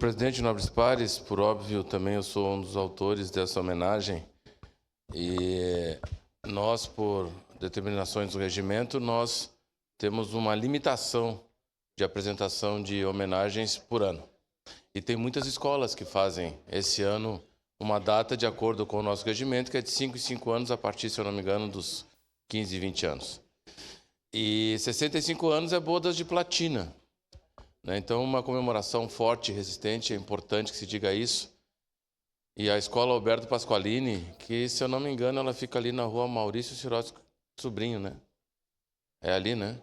Presidente Nobres Pares, por óbvio, também eu sou um dos autores dessa homenagem e nós, por determinações do regimento, nós temos uma limitação de apresentação de homenagens por ano. E tem muitas escolas que fazem esse ano uma data de acordo com o nosso regimento, que é de 5 em 5 anos, a partir, se eu não me engano, dos 15 e 20 anos. E 65 anos é bodas de platina. Então, uma comemoração forte e resistente, é importante que se diga isso. E a Escola Alberto Pasqualini, que, se eu não me engano, ela fica ali na rua Maurício Sirotsky Sobrinho, né? É ali, né?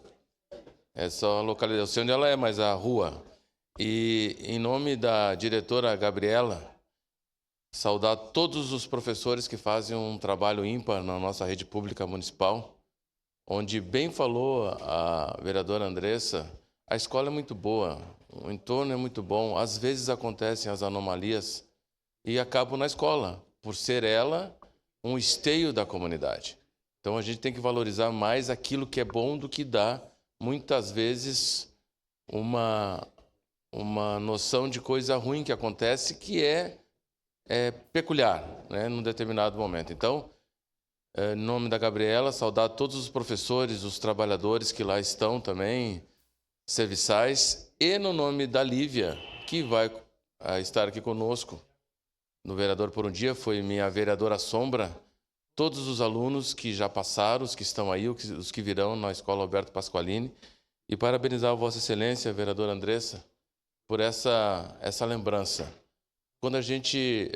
É só a localidade, eu sei onde ela é, mas a rua. E, em nome da diretora Gabriela, saudar todos os professores que fazem um trabalho ímpar na nossa rede pública municipal, onde bem falou a vereadora Andressa, a escola é muito boa, o entorno é muito bom, às vezes acontecem as anomalias e acabam na escola, por ser ela um esteio da comunidade. Então a gente tem que valorizar mais aquilo que é bom do que dá, muitas vezes, uma noção de coisa ruim que acontece que é peculiar, né, num determinado momento. Então, em nome da Gabriela, saudar todos os professores, os trabalhadores que lá estão também, serviçais, e no nome da Lívia, que vai estar aqui conosco, no Vereador por um Dia, foi minha vereadora sombra, todos os alunos que já passaram, os que estão aí, os que virão na Escola Alberto Pasqualini, e parabenizar a Vossa Excelência, vereadora Andressa, por essa lembrança. Quando a gente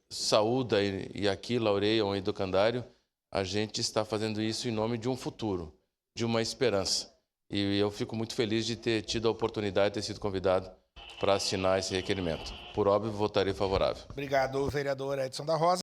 saúda e aqui laureia um educandário, a gente está fazendo isso em nome de um futuro, de uma esperança. E eu fico muito feliz de ter tido a oportunidade de ter sido convidado para assinar esse requerimento. Por óbvio, votarei favorável. Obrigado, vereador Edson da Rosa.